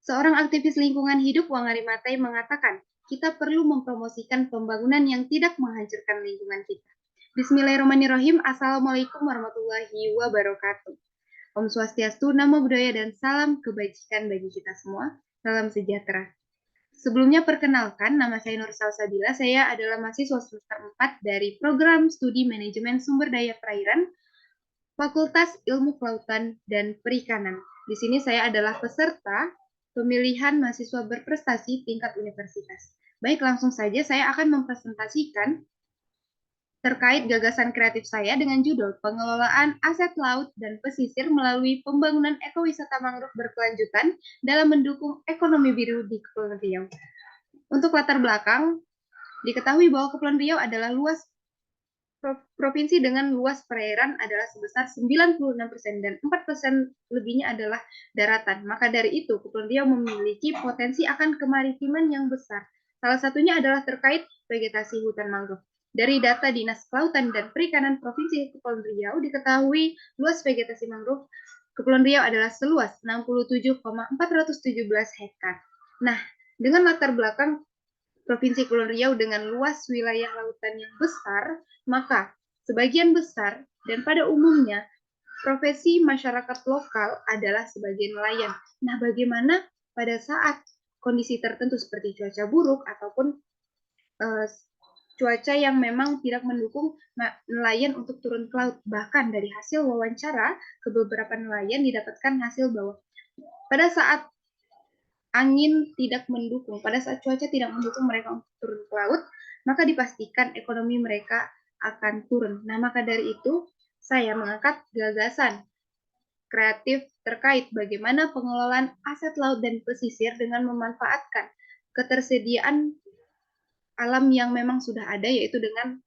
Seorang aktivis lingkungan hidup Wangari Maathai mengatakan, kita perlu mempromosikan pembangunan yang tidak menghancurkan lingkungan kita. Bismillahirrahmanirrahim. Assalamualaikum warahmatullahi wabarakatuh. Om Swastiastu, Namo Buddhaya, dan salam kebajikan bagi kita semua. Salam sejahtera. Sebelumnya perkenalkan, nama saya Nur Salsabila. Saya adalah mahasiswa semester 4 dari program studi manajemen sumber daya perairan Fakultas Ilmu Kelautan dan Perikanan. Di sini saya adalah peserta pemilihan mahasiswa berprestasi tingkat universitas. Baik, langsung saja saya akan mempresentasikan terkait gagasan kreatif saya dengan judul Pengelolaan Aset Laut dan Pesisir melalui Pembangunan Ekowisata Mangrove Berkelanjutan dalam mendukung ekonomi biru di Kepulauan Riau. Untuk latar belakang, diketahui bahwa Kepulauan Riau adalah provinsi dengan luas perairan adalah sebesar 96% dan 4% lebihnya adalah daratan. Maka dari itu, Kepulauan Riau memiliki potensi akan kemaritiman yang besar. Salah satunya adalah terkait vegetasi hutan mangrove. Dari data Dinas Kelautan dan Perikanan Provinsi Kepulauan Riau diketahui luas vegetasi mangrove Kepulauan Riau adalah seluas 67,417 hektar. Nah, dengan latar belakang Provinsi Kepulauan Riau dengan luas wilayah lautan yang besar, maka sebagian besar dan pada umumnya profesi masyarakat lokal adalah sebagai nelayan. Nah, bagaimana pada saat kondisi tertentu seperti cuaca buruk ataupun cuaca yang memang tidak mendukung nelayan untuk turun ke laut. Bahkan dari hasil wawancara ke beberapa nelayan didapatkan hasil bahwa pada saat angin tidak mendukung, pada saat cuaca tidak mendukung mereka untuk turun ke laut, maka dipastikan ekonomi mereka akan turun. Nah, maka dari itu saya mengangkat gagasan kreatif terkait bagaimana pengelolaan aset laut dan pesisir dengan memanfaatkan ketersediaan alam yang memang sudah ada, yaitu dengan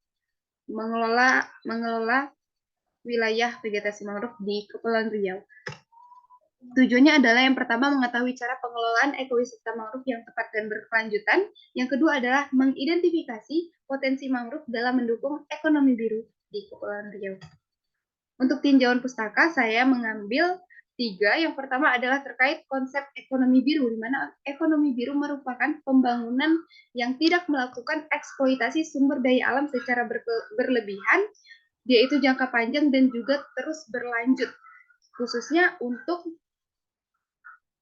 mengelola wilayah vegetasi mangrove di Kepulauan Riau. Tujuannya adalah yang pertama mengetahui cara pengelolaan ekowisata mangrove yang tepat dan berkelanjutan. Yang kedua adalah mengidentifikasi potensi mangrove dalam mendukung ekonomi biru di Kepulauan Riau. Untuk tinjauan pustaka, saya mengambil 3. Yang pertama adalah terkait konsep ekonomi biru, di mana ekonomi biru merupakan pembangunan yang tidak melakukan eksploitasi sumber daya alam secara berlebihan, yaitu jangka panjang dan juga terus berlanjut, khususnya untuk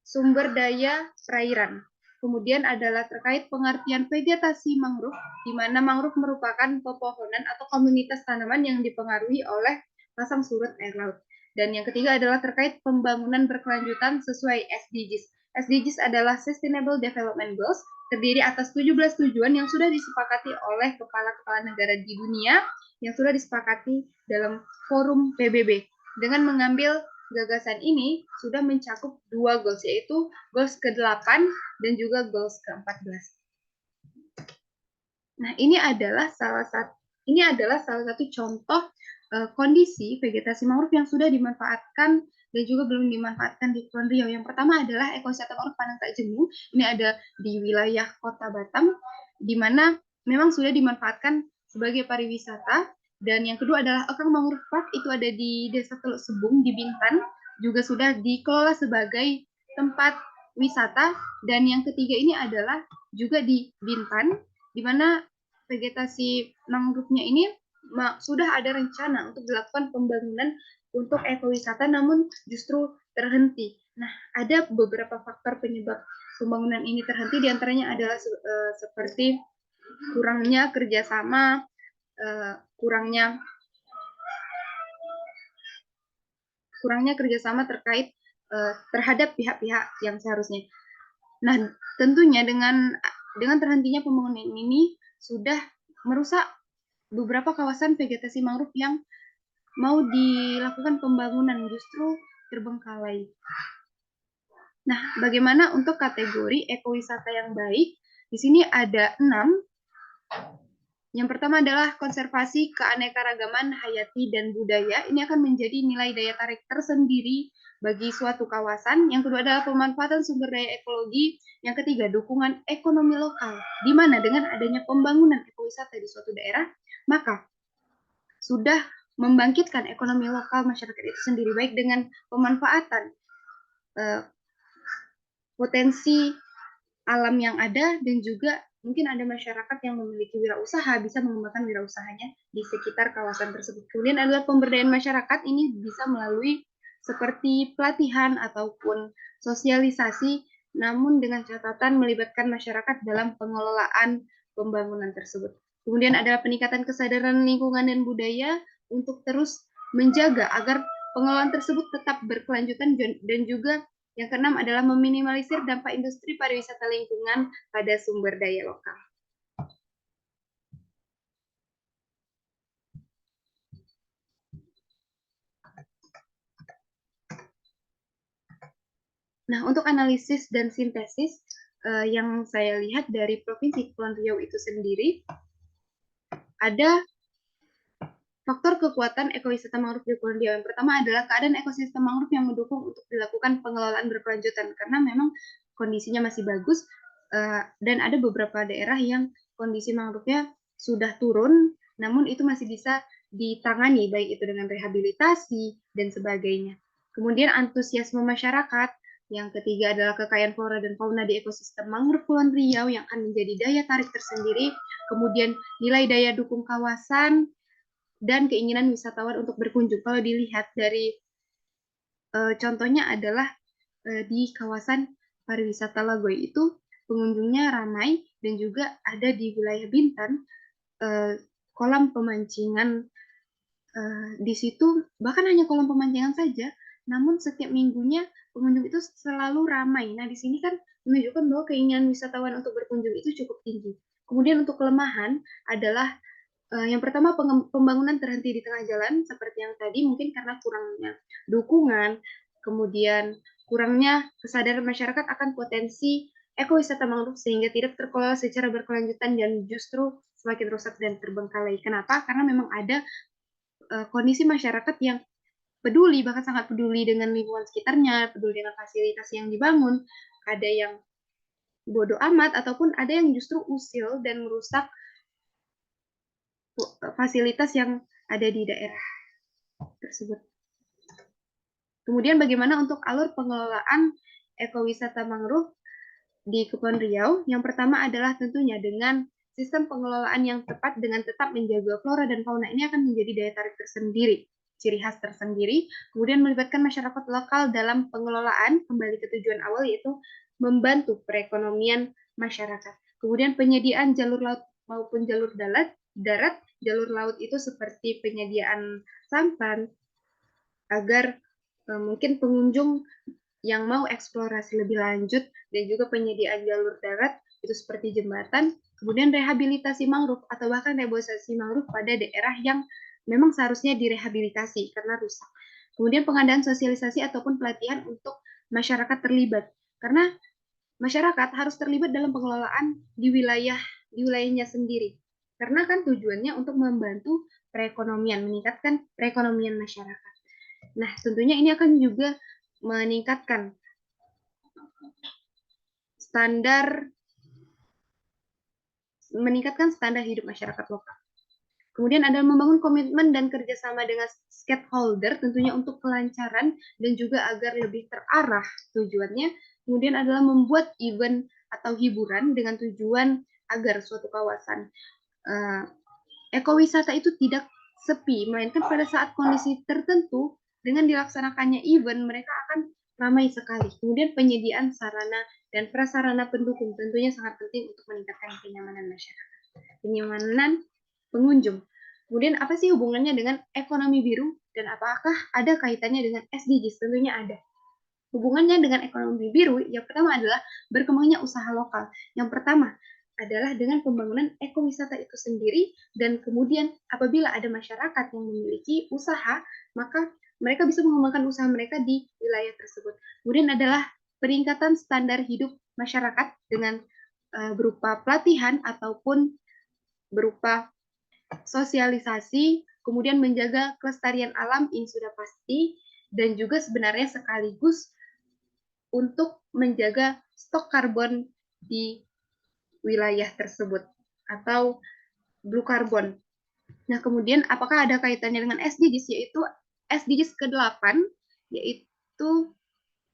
sumber daya perairan. Kemudian adalah terkait pengertian vegetasi mangrove, di mana mangrove merupakan pepohonan atau komunitas tanaman yang dipengaruhi oleh pasang surut air laut. Dan yang ketiga adalah terkait pembangunan berkelanjutan sesuai SDGs. SDGs adalah Sustainable Development Goals, terdiri atas 17 tujuan yang sudah disepakati oleh kepala-kepala negara di dunia, yang sudah disepakati dalam forum PBB. Dengan mengambil gagasan ini sudah mencakup 2 goals, yaitu goals ke-8 dan juga goals ke-14. Nah, ini adalah salah satu contoh kondisi vegetasi mangrove yang sudah dimanfaatkan dan juga belum dimanfaatkan di Kepulauan Riau. Yang pertama adalah ekowisata mangrove Panang Tak Jemu. Ini ada di wilayah Kota Batam, di mana memang sudah dimanfaatkan sebagai pariwisata. Dan yang kedua adalah Ekang Mangrove Park, itu ada di Desa Teluk Sebung di Bintan, juga sudah dikelola sebagai tempat wisata. Dan yang ketiga ini adalah juga di Bintan, di mana vegetasi mangrove-nya ini sudah ada rencana untuk dilakukan pembangunan untuk ekowisata, namun justru terhenti. Nah, ada beberapa faktor penyebab pembangunan ini terhenti, diantaranya adalah seperti kurangnya kerjasama, kurangnya kerjasama terkait terhadap pihak-pihak yang seharusnya. Nah, tentunya dengan terhentinya pembangunan ini sudah merusak beberapa kawasan vegetasi mangrove yang mau dilakukan pembangunan, justru terbengkalai. Nah, bagaimana untuk kategori ekowisata yang baik? Di sini ada 6. Yang pertama adalah konservasi keanekaragaman hayati dan budaya. Ini akan menjadi nilai daya tarik tersendiri bagi suatu kawasan. Yang kedua adalah pemanfaatan sumber daya ekologi. Yang ketiga, dukungan ekonomi lokal. Di mana dengan adanya pembangunan ekowisata di suatu daerah, maka sudah membangkitkan ekonomi lokal masyarakat itu sendiri, baik dengan pemanfaatan potensi alam yang ada, dan juga mungkin ada masyarakat yang memiliki wirausaha, bisa mengembangkan wirausahanya di sekitar kawasan tersebut. Kemudian adalah pemberdayaan masyarakat, ini bisa melalui seperti pelatihan ataupun sosialisasi, namun dengan catatan melibatkan masyarakat dalam pengelolaan pembangunan tersebut. Kemudian adalah peningkatan kesadaran lingkungan dan budaya untuk terus menjaga agar pengelolaan tersebut tetap berkelanjutan, dan juga yang keenam adalah meminimalisir dampak industri pariwisata lingkungan pada sumber daya lokal. Nah, untuk analisis dan sintesis yang saya lihat dari Provinsi Kepulauan Riau itu sendiri, ada faktor kekuatan ekowisata mangrove di Kepulauan Riau. Yang pertama adalah keadaan ekosistem mangrove yang mendukung untuk dilakukan pengelolaan berkelanjutan, karena memang kondisinya masih bagus, dan ada beberapa daerah yang kondisi mangrove-nya sudah turun, namun itu masih bisa ditangani, baik itu dengan rehabilitasi dan sebagainya. Kemudian antusiasme masyarakat. Yang ketiga adalah kekayaan flora dan fauna di ekosistem mangrove Kepulauan Riau yang akan menjadi daya tarik tersendiri. Kemudian nilai daya dukung kawasan dan keinginan wisatawan untuk berkunjung. Kalau dilihat dari contohnya adalah di kawasan pariwisata Lagoy itu pengunjungnya ramai, dan juga ada di wilayah Bintan kolam pemancingan di situ, bahkan hanya kolam pemancingan saja, namun setiap minggunya pengunjung itu selalu ramai. Nah, di sini kan menunjukkan bahwa keinginan wisatawan untuk berkunjung itu cukup tinggi. Kemudian untuk kelemahan adalah yang pertama, pembangunan terhenti di tengah jalan, seperti yang tadi, mungkin karena kurangnya dukungan, kemudian kurangnya kesadaran masyarakat akan potensi ekowisata mangrove, sehingga tidak terkelola secara berkelanjutan dan justru semakin rusak dan terbengkalai. Kenapa? Karena memang ada kondisi masyarakat yang peduli, bahkan sangat peduli dengan lingkungan sekitarnya, peduli dengan fasilitas yang dibangun, ada yang bodoh amat, ataupun ada yang justru usil dan merusak fasilitas yang ada di daerah tersebut. Kemudian bagaimana untuk alur pengelolaan ekowisata mangrove di Kepulauan Riau? Yang pertama adalah tentunya dengan sistem pengelolaan yang tepat dengan tetap menjaga flora dan fauna. Ini akan menjadi daya tarik tersendiri, ciri khas tersendiri. Kemudian melibatkan masyarakat lokal dalam pengelolaan, kembali ke tujuan awal, yaitu membantu perekonomian masyarakat. Kemudian penyediaan jalur laut maupun jalur darat. Jalur laut itu seperti penyediaan sampan agar mungkin pengunjung yang mau eksplorasi lebih lanjut, dan juga penyediaan jalur darat itu seperti jembatan, kemudian rehabilitasi mangrove atau bahkan reboisasi mangrove pada daerah yang memang seharusnya direhabilitasi karena rusak. Kemudian pengadaan sosialisasi ataupun pelatihan untuk masyarakat terlibat, karena masyarakat harus terlibat dalam pengelolaan di wilayahnya sendiri. Karena kan tujuannya untuk membantu perekonomian, meningkatkan perekonomian masyarakat. Nah, tentunya ini akan juga meningkatkan standar hidup masyarakat lokal. Kemudian ada membangun komitmen dan kerjasama dengan stakeholder, tentunya untuk kelancaran dan juga agar lebih terarah tujuannya. Kemudian adalah membuat event atau hiburan dengan tujuan agar suatu kawasan ekowisata itu tidak sepi, melainkan pada saat kondisi tertentu dengan dilaksanakannya event, mereka akan ramai sekali. Kemudian penyediaan sarana dan prasarana pendukung tentunya sangat penting untuk meningkatkan kenyamanan masyarakat, kenyamanan pengunjung. Kemudian apa sih hubungannya dengan ekonomi biru, dan apakah ada kaitannya dengan SDGs? Tentunya ada. Hubungannya dengan ekonomi biru, yang pertama adalah berkembangnya usaha lokal. Yang pertama adalah dengan pembangunan ekowisata itu sendiri, dan kemudian apabila ada masyarakat yang memiliki usaha, maka mereka bisa mengembangkan usaha mereka di wilayah tersebut. Kemudian adalah peningkatan standar hidup masyarakat dengan berupa pelatihan ataupun berupa sosialisasi, kemudian menjaga kelestarian alam, ini sudah pasti, dan juga sebenarnya sekaligus untuk menjaga stok karbon di wilayah tersebut atau blue carbon. Nah, kemudian apakah ada kaitannya dengan SDGs, yaitu SDGs ke-8, yaitu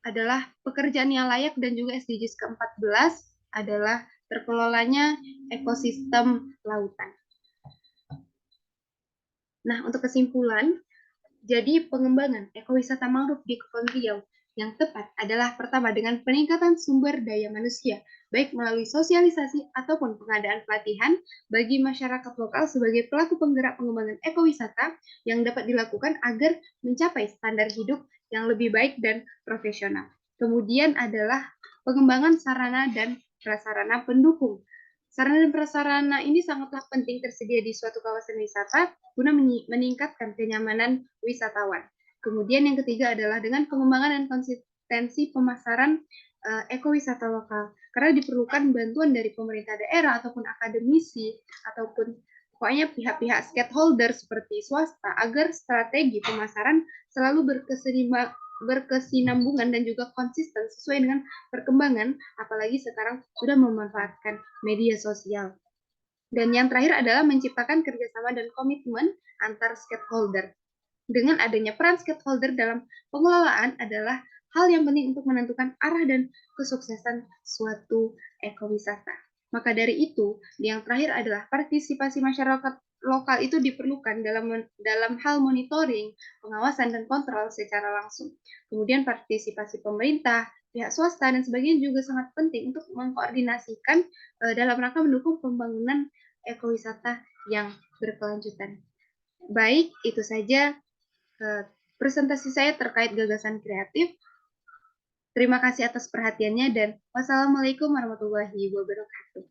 adalah pekerjaan yang layak, dan juga SDGs ke-14 adalah terkelolanya ekosistem lautan. Nah, untuk kesimpulan, jadi pengembangan ekowisata mangrove di Kepulauan Riau yang tepat adalah pertama dengan peningkatan sumber daya manusia, baik melalui sosialisasi ataupun pengadaan pelatihan bagi masyarakat lokal sebagai pelaku penggerak pengembangan ekowisata yang dapat dilakukan agar mencapai standar hidup yang lebih baik dan profesional. Kemudian adalah pengembangan sarana dan prasarana pendukung. Sarana dan prasarana ini sangatlah penting tersedia di suatu kawasan wisata guna meningkatkan kenyamanan wisatawan. Kemudian yang ketiga adalah dengan pengembangan dan konsistensi pemasaran ekowisata lokal, karena diperlukan bantuan dari pemerintah daerah ataupun akademisi ataupun pokoknya pihak-pihak stakeholder seperti swasta agar strategi pemasaran selalu berkesinambungan dan juga konsisten sesuai dengan perkembangan, apalagi sekarang sudah memanfaatkan media sosial. Dan yang terakhir adalah menciptakan kerjasama dan komitmen antar stakeholder. Dengan adanya peran stakeholder dalam pengelolaan adalah hal yang penting untuk menentukan arah dan kesuksesan suatu ekowisata. Maka dari itu, yang terakhir adalah partisipasi masyarakat lokal itu diperlukan dalam hal monitoring, pengawasan, dan kontrol secara langsung. Kemudian partisipasi pemerintah, pihak swasta, dan sebagainya juga sangat penting untuk mengkoordinasikan dalam rangka mendukung pembangunan ekowisata yang berkelanjutan. Baik, itu saja presentasi saya terkait gagasan kreatif. Terima kasih atas perhatiannya dan wassalamualaikum warahmatullahi wabarakatuh.